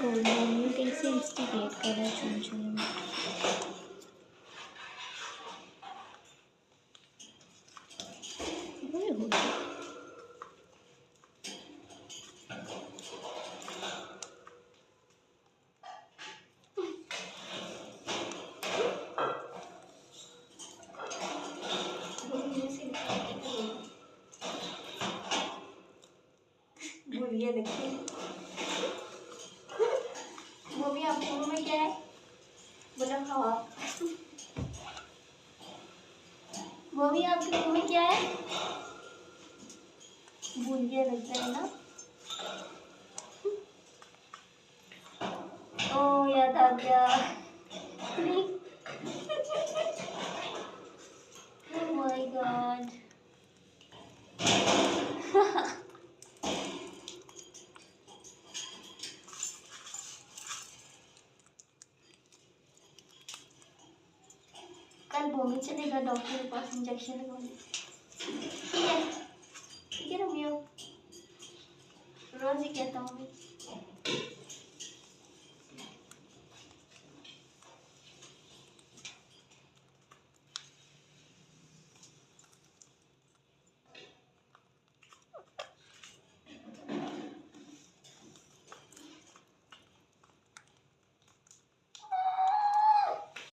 God, mummy कैसे instigate कर रहा है चुन में। भूलिए देखिए मम्मी आपके मुंह में क्या है? बोला हवा। मम्मी आपके मुंह में क्या है? भूलिए लगता है ना। ओ याद आ गया। Oh my God. कल मम्मी चलेगा डॉक्टर के पास इंजेक्शन लगवाने। ठीक है रोमियो, रोज ही कहता हूँ मैं।